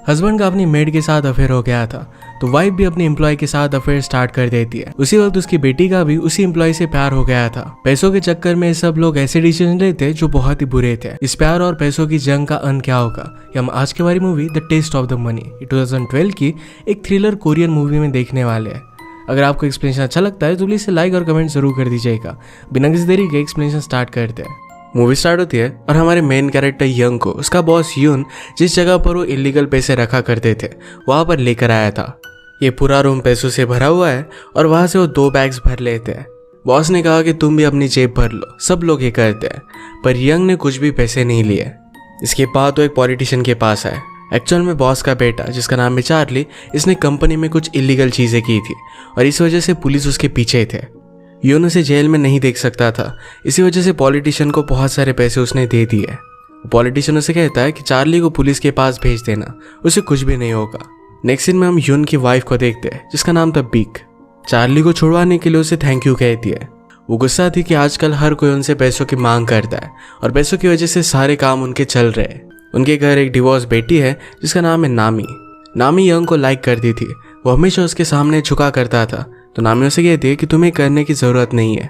Husband का अपनी made के साथ अफेयर हो गया था, तो वाइफ भी अपनी एम्प्लॉय के साथ अफेयर स्टार्ट कर देती है। उसी वक्त उसकी बेटी का भी उसी एम्प्लॉय से प्यार हो गया था। पैसों के चक्कर में सब लोग ऐसे डिसीजन लेते जो बहुत ही बुरे थे। इस प्यार और पैसों की जंग का अंत क्या होगा, ये हम आज के बारी movie the taste of the money 2012 की एक थ्रिलर कोरियन मूवी में देखने वाले हैं। अगर आपको एक्सप्लेनेशन अच्छा लगता है तो प्लीज लाइक और कमेंट जरूर कर दीजिएगा। बिना किसी देरी के एक्सप्लेनेशन स्टार्ट करते हैं। मूवी स्टार्ट होती है और हमारे मेन कैरेक्टर यंग को उसका बॉस यून जिस जगह पर वो इलीगल पैसे रखा करते थे वहां पर लेकर आया था। ये पूरा रूम पैसों से भरा हुआ है और वहां से वो 2 बैग्स भर लेते हैं। बॉस ने कहा कि तुम भी अपनी जेब भर लो, सब लोग ये करते हैं, पर यंग ने कुछ भी पैसे नहीं लिए। इसके बाद वो एक पॉलिटिशियन के पास आए। एक्चुअल में बॉस का बेटा जिसका नाम है चार्ली, इसने कंपनी में कुछ इलीगल चीजें की थी और इस वजह से पुलिस उसके पीछे थे। यून उसे जेल में नहीं देख सकता था, इसी वजह से पॉलिटिशियन को बहुत सारे पैसे उसने दे दिए। पॉलिटिशियन उसे कहता है कि चार्ली को पुलिस के पास भेज देना, उसे कुछ भी नहीं होगा। नेक्स्ट सीन में हम यून की वाइफ को देखते हैं जिसका नाम था बिग। चार्ली को छुड़वाने के लिए उसे थैंक यू कहती है। वो गुस्सा थी कि आजकल हर कोई उनसे पैसों की मांग करता है और पैसों की वजह से सारे काम उनके चल रहे हैं। उनके घर एक डिवोर्स बेटी है जिसका नाम है नामी। नामी यंग को लाइक करती थी, वो हमेशा उसके सामने झुका करता था, तो नामी उसे कहती है कि तुम्हें करने की ज़रूरत नहीं है।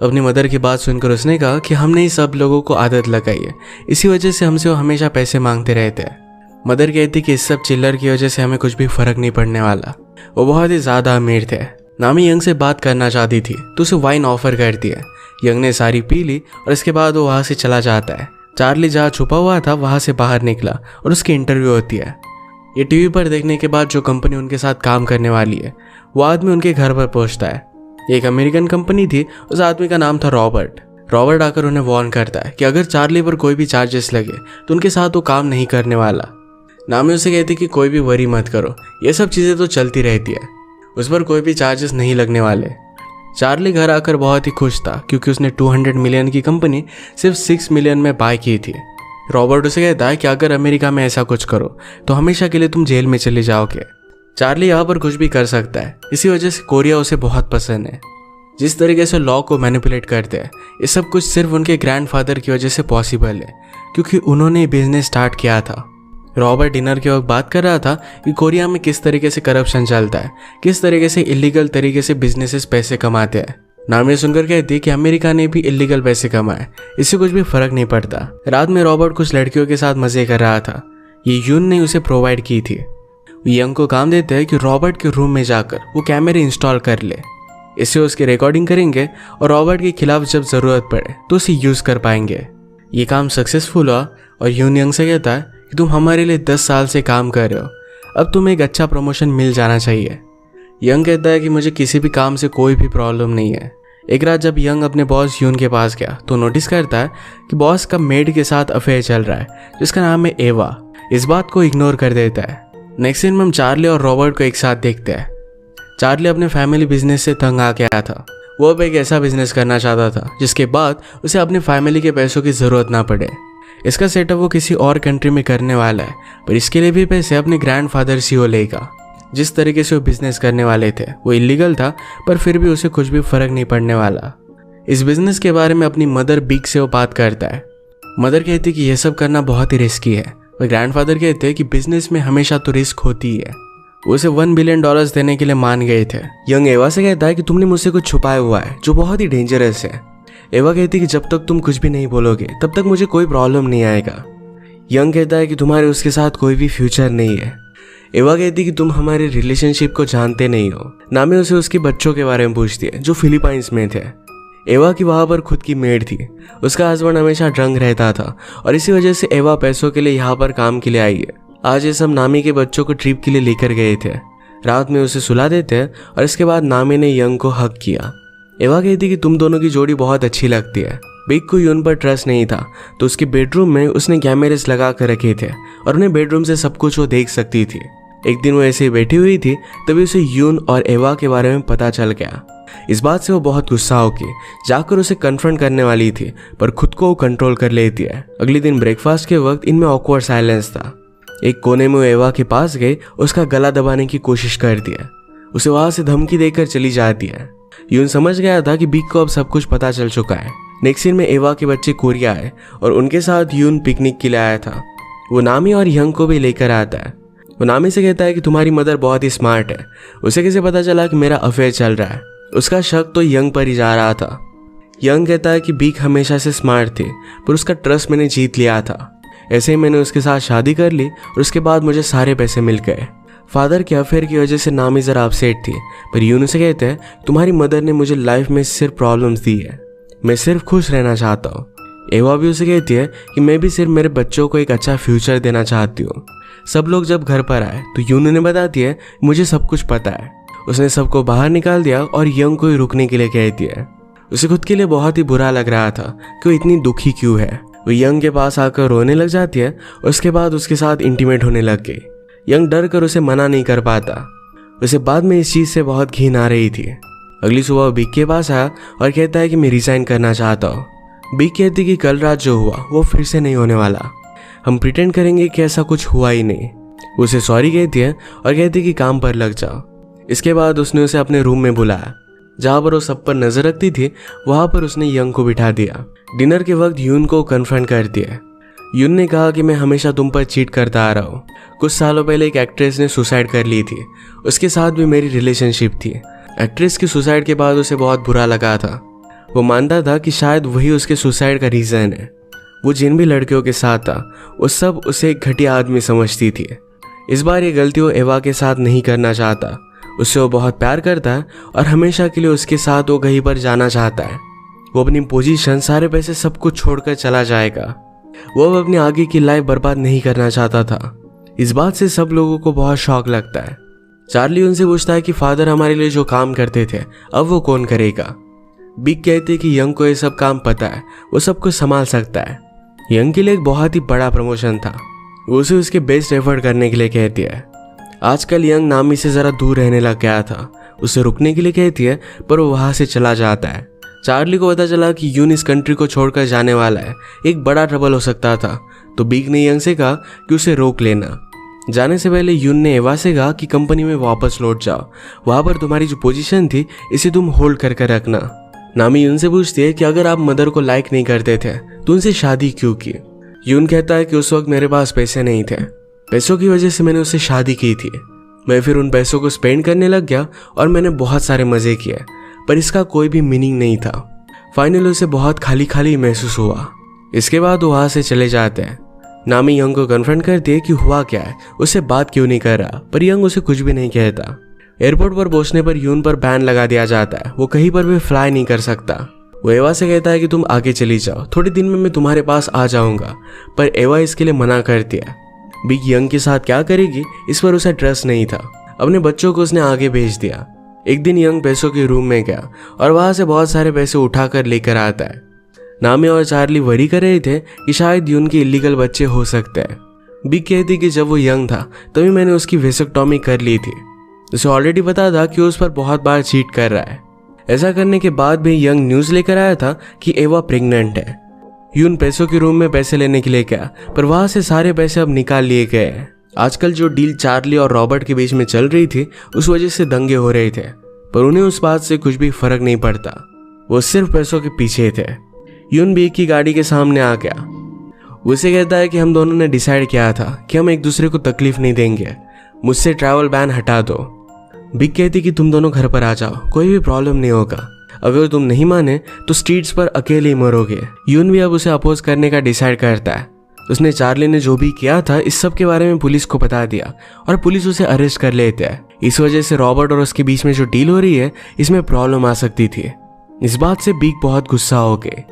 अपनी मदर की बात सुनकर उसने कहा कि हमने ही सब लोगों को आदत लगाई है, इसी वजह से हमसे वो हमेशा पैसे मांगते रहते हैं। मदर कहती कि इस सब चिल्लर की वजह से हमें कुछ भी फर्क नहीं पड़ने वाला। वो बहुत ही ज़्यादा अमीर थे। नामी यंग से बात करना चाहती थी तो उसे वाइन ऑफर करती है। यंग ने सारी पी ली और इसके बाद वो वहाँ से चला जाता है। चार्ली जहाँ छुपा हुआ था वहाँ से बाहर निकला और उसकी इंटरव्यू होती है। ये टीवी पर देखने के बाद जो कंपनी उनके साथ काम करने वाली है वो आदमी उनके घर पर पहुंचता है। ये एक अमेरिकन कंपनी थी, उस आदमी का नाम था रॉबर्ट। रॉबर्ट आकर उन्हें वार्न करता है कि अगर चार्ली पर कोई भी चार्जेस लगे तो उनके साथ वो काम नहीं करने वाला। नामी उसे कहती कि कोई भी वरी मत करो, ये सब चीज़ें तो चलती रहती है, उस पर कोई भी चार्जेस नहीं लगने वाले। चार्ली घर आकर बहुत ही खुश था क्योंकि उसने 200 मिलियन की कंपनी सिर्फ 6 मिलियन में बाय की थी। रॉबर्ट उसे कहता है कि अगर अमेरिका में ऐसा कुछ करो तो हमेशा के लिए तुम जेल में चले जाओगे। चार्ली यहाँ पर कुछ भी कर सकता है, इसी वजह से कोरिया उसे बहुत पसंद है। जिस तरीके से लॉ को मैनिपुलेट करते हैं ये सब कुछ सिर्फ उनके ग्रैंडफादर की वजह से पॉसिबल है क्योंकि उन्होंने बिजनेस स्टार्ट किया था। रॉबर्ट डिनर के वक्त बात कर रहा था कि कोरिया में किस तरीके से करप्शन चलता है, किस तरीके से इलीगल तरीके से बिजनेसेस पैसे कमाते हैं। नामी सुनकर कहती कि अमेरिका ने भी इलीगल पैसे कमाए, इससे कुछ भी फर्क नहीं पड़ता। रात में रॉबर्ट कुछ लड़कियों के साथ मजे कर रहा था, ये यून ने उसे प्रोवाइड की थी। यंग को काम देते हैं कि रॉबर्ट के रूम में जाकर वो कैमरे इंस्टॉल कर ले, इससे उसकी रिकॉर्डिंग करेंगे और रॉबर्ट के खिलाफ जब जरूरत पड़े तो उसे यूज कर पाएंगे। ये काम सक्सेसफुल हुआ और यून यंग से कहता है कि तुम हमारे लिए 10 साल से काम कर रहे हो, अब तुम्हें एक अच्छा प्रमोशन मिल जाना चाहिए। यंग कहता है कि मुझे किसी भी काम से कोई भी प्रॉब्लम नहीं है। एक रात जब यंग अपने बॉस यून के पास गया तो नोटिस करता है कि बॉस का मेड के साथ अफेयर चल रहा है जिसका नाम है एवा। इस बात को इग्नोर कर देता है। नेक्स्ट सीन में हम चार्ली और रॉबर्ट को एक साथ देखते हैं। चार्ली अपने फैमिली बिजनेस से तंग आ गया था, वो अब एक ऐसा बिजनेस करना चाहता था जिसके बाद उसे अपनी फैमिली के पैसों की ज़रूरत ना पड़े। इसका सेटअप वो किसी और कंट्री में करने वाला है, पर इसके लिए भी पैसे अपने ग्रैंडफादर से वो लेगा। जिस तरीके से वो बिजनेस करने वाले थे वो इलीगल था, पर फिर भी उसे कुछ भी फर्क नहीं पड़ने वाला। इस बिजनेस के बारे में अपनी मदर बिग से वो बात करता है। मदर कहती कि यह सब करना बहुत ही रिस्की है, और ग्रैंडफादर कहते हैं कि बिजनेस में हमेशा तो रिस्क होती है। वो उसे $1 बिलियन देने के लिए मान गए थे। यंग एवा से कहता है कि तुमने मुझसे कुछ छुपाया हुआ है जो बहुत ही डेंजरस है। एवा कहती कि जब तक तुम कुछ भी नहीं बोलोगे तब तक मुझे कोई प्रॉब्लम नहीं आएगा। यंग कहता है कि तुम्हारे उसके साथ कोई भी फ्यूचर नहीं है। एवा कहती कि तुम हमारे रिलेशनशिप को जानते नहीं हो। नामी उसे उसके बच्चों के बारे में पूछती है जो फिलीपाइंस में थे। एवा की वहाँ पर खुद की मेड थी, उसका हस्बैंड हमेशा ड्रंक रहता था और इसी वजह से एवा पैसों के लिए यहाँ पर काम के लिए आई है। आज ये सब नामी के बच्चों को ट्रिप के लिए लेकर गए थे। रात में उसे सुला देते हैं और इसके बाद नामी ने यंग को हक किया। एवा कहती कि तुम दोनों की जोड़ी बहुत अच्छी लगती है। बिग को यून पर ट्रस्ट नहीं था तो उसके बेडरूम में उसने कैमरेस लगा कर रखे थे और उन्हें बेडरूम से सब कुछ वो देख सकती थी। एक दिन वो ऐसे ही बैठी हुई थी तभी उसे यून और एवा के बारे में पता चल गया। इस बात से वो बहुत गुस्सा होकर जाकर उसे कन्फ्रंट करने वाली थी, पर खुद को वो कंट्रोल कर लेती है। अगले दिन ब्रेकफास्ट के वक्त इनमें ऑकवर्ड साइलेंस था। एक कोने में वो एवा के पास गए, उसका गला दबाने की कोशिश करती है, उसे वहां से धमकी देकर चली जाती है। यून समझ गया था कि बिग को अब सब कुछ पता चल चुका है। नेक्स्ट सीन में एवा के बच्चे कोरिया आए और उनके साथ यून पिकनिक के लिए आया था। वो नामी और यंग को भी लेकर आता है। वो नामी से कहता है कि तुम्हारी मदर बहुत ही स्मार्ट है। उसे कैसे पता चला कि मेरा अफेयर चल रहा है? उसका शक तो यंग पर ही जा रहा था। यंग कहता है कि बीक हमेशा से स्मार्ट थी, पर उसका ट्रस्ट मैंने जीत लिया था। ऐसे ही मैंने उसके साथ शादी कर ली और उसके बाद मुझे सारे पैसे मिल गए। फादर के अफेयर की वजह से नामी जरा अपसेट थी, पर यून उसे कहते हैं तुम्हारी मदर ने मुझे लाइफ में सिर्फ प्रॉब्लम्स दी है, मैं सिर्फ खुश रहना चाहता हूँ। एवा भी उसे कहती है कि मैं भी सिर्फ मेरे बच्चों को एक अच्छा फ्यूचर देना चाहती हूँ। सब लोग जब घर पर आए तो यून उन्हें बताती है मुझे सब कुछ पता है। उसने सबको बाहर निकाल दिया और यंग को ही रुकने के लिए कहती है। उसे खुद के लिए बहुत ही बुरा लग रहा था कि वो इतनी दुखी क्यों है। वो यंग के पास आकर रोने लग जाती है और उसके बाद उसके साथ इंटीमेट होने लग गई। यंग डर कर उसे मना नहीं कर पाता। उसे बाद में इस चीज से बहुत घिन आ रही थी। अगली सुबह वो बिग के पास आया और कहता है कि मैं रिजाइन करना चाहता हूँ। बिग कहती कि कल रात जो हुआ वो फिर से नहीं होने वाला, हम प्रिटेंड करेंगे कि ऐसा कुछ हुआ ही नहीं। उसे सॉरी कहती है और कहती कि काम पर लग जाओ। इसके बाद उसने उसे अपने रूम में बुलाया, जहाँ पर वो सब पर नजर रखती थी। वहां पर उसने यंग को बिठा दिया। डिनर के वक्त यून को कन्फ्रंट कर दिया। यून ने कहा कि मैं हमेशा तुम पर चीट करता आ रहा हूँ। कुछ सालों पहले एक एक्ट्रेस ने सुसाइड कर ली थी, उसके साथ भी मेरी रिलेशनशिप थी। एक्ट्रेस की सुसाइड के बाद उसे बहुत बुरा लगा था। वो मानता था कि शायद वही उसके सुसाइड का रीजन है। वो जिन भी लड़कियों के साथ था वो सब उसे एक घटिया आदमी समझती थी। इस बार ये गलती वो एवा के साथ नहीं करना चाहता। उससे वो बहुत प्यार करता है और हमेशा के लिए उसके साथ वो कहीं पर जाना चाहता है। वो अपनी पोजीशन, सारे पैसे, सब कुछ छोड़कर चला जाएगा। वो अब अपनी आगे की लाइफ बर्बाद नहीं करना चाहता था। इस बात से सब लोगों को बहुत शौक लगता है। चार्ली उनसे पूछता है कि फादर हमारे लिए जो काम करते थे अब वो कौन करेगा। बिग कहते हैं कि यंग को ये सब काम पता है, वो सब कुछ संभाल सकता है। यंग के लिए एक बहुत ही बड़ा प्रमोशन था। वो उसे उसके बेस्ट एफर्ट करने के लिए कहती है। आजकल यंग नामी से जरा दूर रहने लग गया था। उसे रुकने के लिए कहती है, पर वो वहां से चला जाता है। चार्ली को पता चला कि यून इस कंट्री को छोड़कर जाने वाला है। एक बड़ा ट्रबल हो सकता था, तो बिग ने यंग से कहा कि उसे रोक लेना। जाने से पहले यून ने एवा से कहा कि कंपनी में वापस लौट जाओ, वहां पर तुम्हारी जो पोजीशन थी इसे तुम होल्ड करके रखना। नामी यून से पूछती है कि अगर आप मदर को लाइक नहीं करते थे तो उनसे शादी क्यों की। यून कहता है कि उस वक्त मेरे पास पैसे नहीं थे, पैसों की वजह से मैंने उससे शादी की थी। मैं फिर उन पैसों को स्पेंड करने लग गया और मैंने बहुत सारे मजे किए, पर इसका कोई भी मीनिंग नहीं था। फाइनली उसे बहुत खाली खाली महसूस हुआ। इसके बाद वो वहां से चले जाते हैं। नामी यंग को कन्फ्रंट करती है कि हुआ क्या है, उससे बात क्यों नहीं कर रहा, पर यंग उसे कुछ भी नहीं कहता। एयरपोर्ट पर पहुंचने पर यून पर बैन लगा दिया जाता है। वो कहीं पर भी फ्लाई नहीं कर सकता। वो एवा से कहता है कि तुम आगे चली जाओ, थोड़े दिन में मैं तुम्हारे पास आ जाऊंगा, पर एवा इसके लिए मना करती है। बिग यंग के साथ क्या करेगी इस पर उसे ट्रस्ट नहीं था। अपने बच्चों को उसने आगे भेज दिया। एक दिन यंग पैसों के रूम में गया और वहां से बहुत सारे पैसे उठाकर लेकर आता है। नामी और चार्ली वरी कर रहे थे कि शायद यून के इलीगल बच्चे हो सकते हैं। बिग कहती कि जब वो यंग था तभी मैंने उसकी वेसेक्टॉमी कर ली थी। उसे ऑलरेडी पता था कि उस पर बहुत बार चीट कर रहा है। ऐसा करने के बाद भी यंग न्यूज लेकर आया था कि एवा प्रेग्नेंट है। यून पैसों के रूम में पैसे लेने के लिए गया, पर वहां से सारे पैसे अब निकाल लिए गए हैं। आजकल जो डील चार्ली और रॉबर्ट के बीच में चल रही थी उस वजह से दंगे हो रहे थे, पर उन्हें उस बात से कुछ भी फर्क नहीं पड़ता। वो सिर्फ पैसों के पीछे थे। यून बिग की गाड़ी के सामने आ गया। उसे कहता है कि हम दोनों ने डिसाइड किया था कि हम एक दूसरे को तकलीफ नहीं देंगे, मुझसे ट्रैवल बैन हटा दो। बिग कहती कि तुम दोनों घर पर आ जाओ, कोई भी प्रॉब्लम नहीं होगा। अगर तुम नहीं माने तो स्ट्रीट्स पर अकेले ही मरोगे। यून भी अब उसे अपोज करने का डिसाइड करता है। उसने चार्ली ने जो भी किया था इस सब के बारे में पुलिस को बता दिया और पुलिस उसे अरेस्ट कर लेते हैं। इस वजह से रॉबर्ट और उसके बीच में जो डील हो रही है इसमें प्रॉब्लम आ सकती थी। इस बात से बिग बहुत गुस्सा हो गए।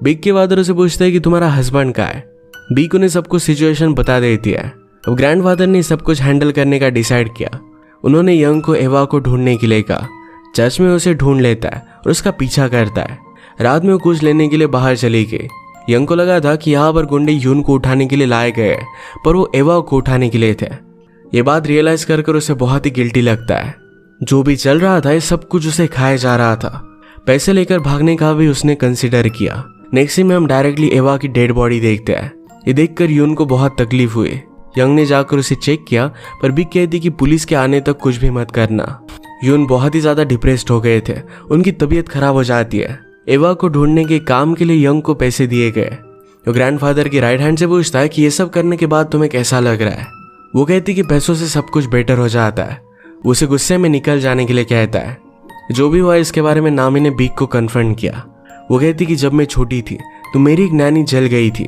बिग के फादर उसे पूछता है कि तुम्हारा हस्बैंड कहाँ है। बिग उन्हें सब कुछ सिचुएशन बता देती है। अब ग्रैंडफादर ने सब कुछ हैंडल करने का डिसाइड किया। उन्होंने यंग को एवा को ढूंढने के लिए कहा। चर्च में उसे ढूंढ लेता है और उसका पीछा करता है। रात में वो कुछ लेने के लिए बाहर चली गई। यंग को लगा था कि यहाँ पर गुंडे यून को उठाने के लिए लाए गए, पर वो एवा को उठाने के लिए थे। ये बात रियलाइज कर उसे बहुत ही गिल्टी लगता है। जो भी चल रहा था ये सब कुछ उसे खाया जा रहा था। पैसे लेकर भागने का भी उसने कंसिडर किया। नेक्स्ट में हम डायरेक्टली एवा की डेड बॉडी देखते हैं। ये देखकर यून को बहुत तकलीफ हुई। यंग ने जाकर उसे चेक किया, पर बिग कहती कि पुलिस के आने तक कुछ भी मत करना। यून बहुत ही ज्यादा डिप्रेस्ड हो गए थे। उनकी तबीयत खराब हो जाती है। एवा को ढूंढने के काम के लिए यंग को पैसे दिए गए। वो ग्रैंडफादर की राइट हैंड से पूछता है कि ये सब करने के बाद तुम्हें कैसा लग रहा है। वो कहती कि पैसों से सब कुछ बेटर हो जाता है। वो उसे गुस्से में निकल जाने के लिए कहता है। जो भी हुआ इसके बारे में नामी ने बिग को कन्फ्रंट किया। वो कहती कि जब मैं छोटी थी तो मेरी एक नैनी जल गई थी,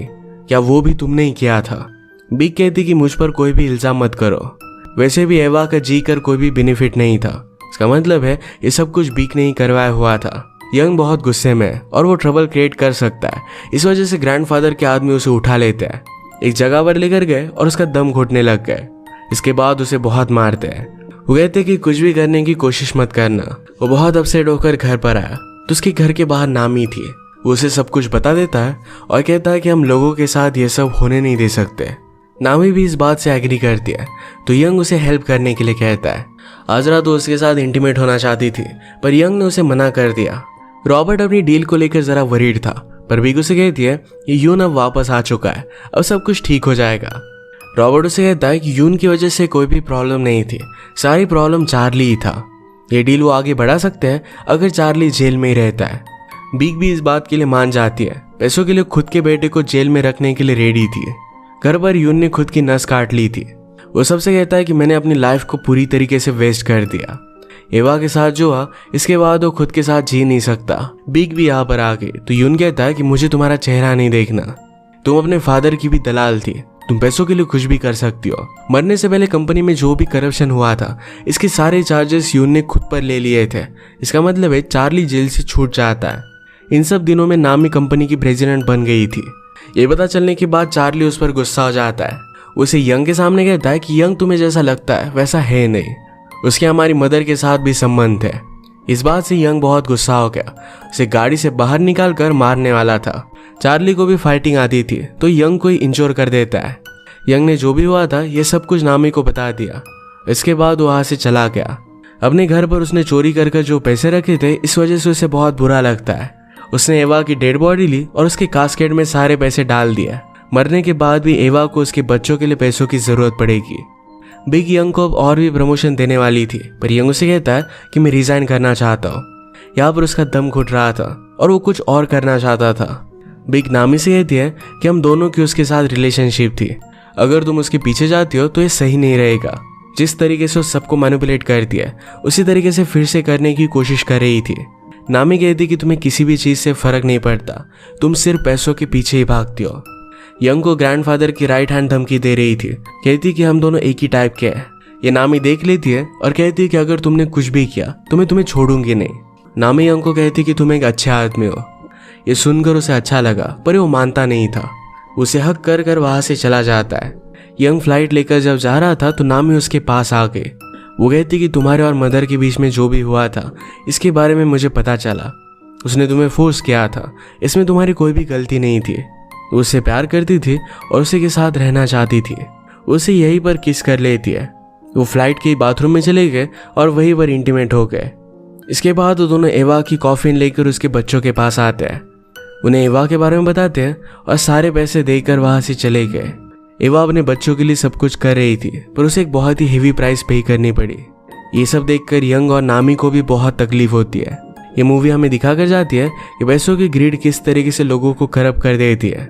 क्या वो भी तुमने ही किया था? बिग कहती कि मुझ पर कोई भी इल्जाम मत करो, वैसे भी एवा का जी कर कोई भी बेनिफिट नहीं था। इसका मतलब है ये सब कुछ बिग ने ही करवाया हुआ था। यंग बहुत गुस्से में है और वो ट्रबल क्रिएट कर सकता है, इस वजह से ग्रैंडफादर के आदमी उसे उठा लेते हैं, एक जगह पर लेकर गए और उसका दम घुटने लग गए। इसके बाद उसे बहुत मारते हैं। वो कहते कि कुछ भी करने की कोशिश मत करना। वो बहुत अपसेट होकर घर पर आया तो उसके घर के बाहर नामी थी। वो उसे सब कुछ बता देता है और कहता है कि हम लोगों के साथ ये सब होने नहीं दे सकते। नामी भी इस बात से एग्री करती है तो यंग उसे हेल्प करने के लिए कहता है। आजरा तो उसके साथ इंटीमेट होना चाहती थी पर यंग ने उसे मना कर दिया। रॉबर्ट अपनी डील को लेकर जरा वरीड था पर बिग उसे कहती है कि यून अब वापस आ चुका है, अब सब कुछ ठीक हो जाएगा। रॉबर्ट उसे कहता है कि यून की वजह से कोई भी प्रॉब्लम नहीं थी, सारी प्रॉब्लम चार्ली ही था। ये डील वो आगे बढ़ा सकते हैं अगर चार्ली जेल में ही रहता है। बिग भी इस बात के लिए मान जाती है। पैसों के लिए खुद के बेटे को जेल में रखने के लिए रेडी थी। घर पर यून ने खुद की नस काट ली थी। वो सबसे कहता है कि मैंने अपनी लाइफ को पूरी तरीके से वेस्ट कर दिया। एवा के साथ जो हुआ इसके बाद वो खुद के साथ जी नहीं सकता। बिग भी यहाँ पर आ गई तो यून कहता है कि मुझे तुम्हारा चेहरा नहीं देखना, तुम अपने फादर की भी दलाल थी, तुम पैसों के लिए कुछ भी कर सकती हो। मरने से पहले कंपनी में जो भी करप्शन हुआ था इसके सारे चार्जेस यून ने खुद पर ले लिए थे। इसका मतलब है चार्ली जेल से छूट जाता है। इन सब दिनों में नामी कंपनी की प्रेसिडेंट बन गई थी। ये पता चलने के बाद चार्ली उस पर गुस्सा हो जाता है। उसे यंग के सामने कहता है कि यंग तुम्हें जैसा लगता है वैसा है नहीं, उसके हमारी मदर के साथ भी संबंध है। इस बात से यंग बहुत गुस्सा हो गया, उसे गाड़ी से बाहर निकाल कर मारने वाला था। चार्ली को भी फाइटिंग आती थी तो यंग को ही इंजोर कर देता है। यंग ने जो भी हुआ था ये सब कुछ नामी को बता दिया। इसके बाद वो वहां से चला गया। अपने घर पर उसने चोरी कर जो पैसे रखे थे इस वजह से उसे बहुत बुरा लगता है। उसने एवा की डेड बॉडी ली और उसके कास्केट में सारे पैसे डाल दिए। मरने के बाद भी एवा को उसके बच्चों के लिए पैसों की जरूरत पड़ेगी। बिग यंग को अब और भी प्रमोशन देने वाली थी पर यंग उसे कहता है कि मैं रिजाइन करना चाहता हूँ। यहाँ पर उसका दम घुट रहा था और वो कुछ और करना चाहता था। बिग नामी से कहती है कि हम दोनों की उसके साथ रिलेशनशिप थी, अगर तुम उसके पीछे जाती हो तो ये सही नहीं रहेगा। जिस तरीके से वो सबको मैनिपुलेट करती है उसी तरीके से फिर से करने की कोशिश कर रही थी। नामी कहती कि तुम्हें किसी भी चीज से फर्क नहीं पड़ता, तुम सिर्फ पैसों के पीछे ही भागती हो। यंग को ग्रैंडफादर की राइट हैंड धमकी दे रही थी, कहती कि हम दोनों एक ही टाइप के हैं। ये नामी देख लेती है और कहती है कि अगर तुमने कुछ भी किया तो मैं तुम्हें छोड़ूंगी नहीं। नामी यंग को कहती कि तुम एक अच्छे आदमी हो। ये सुनकर उसे अच्छा लगा पर वो मानता नहीं था। उसे हक कर वहां से चला जाता है। यंग फ्लाइट लेकर जब जा रहा था तो नामी उसके पास आ गई। वो कहती कि तुम्हारे और मदर के बीच में जो भी हुआ था इसके बारे में मुझे पता चला। उसने तुम्हें फोर्स किया था, इसमें तुम्हारी कोई भी गलती नहीं थी। वो उससे प्यार करती थी और उसी के साथ रहना चाहती थी। उसे यहीं पर किस कर लेती है। वो फ्लाइट के बाथरूम में चले गए और वहीं पर इंटीमेट हो गए। इसके बाद वो दोनों एवा की कॉफिन लेकर उसके बच्चों के पास आते हैं, उन्हें एवा के बारे में बताते हैं और सारे पैसे देकर वहां से चले गए। एवा अपने बच्चों के लिए सब कुछ कर रही थी पर उसे एक बहुत ही हेवी प्राइस पे करनी पड़ी। ये सब देखकर यंग और नामी को भी बहुत तकलीफ होती है। ये मूवी हमें दिखा कर जाती है कि पैसों की ग्रीड किस तरीके से लोगों को करप्ट कर देती है।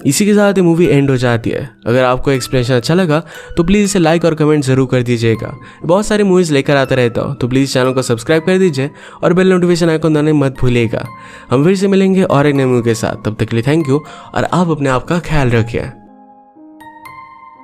इसी के साथ ये मूवी एंड हो जाती है। अगर आपको एक्सप्लेनेशन अच्छा लगा तो प्लीज़ इसे लाइक और कमेंट जरूर कर दीजिएगा। बहुत सारी मूवीज़ लेकर आता रहता हूँ तो प्लीज़ चैनल को सब्सक्राइब कर दीजिए और बेल नोटिफिकेशन आइकन दबाना मत भूलिएगा। हम फिर से मिलेंगे और एक नई मूवी के साथ। तब तक के लिए थैंक यू और आप अपने आप का ख्याल रखिए।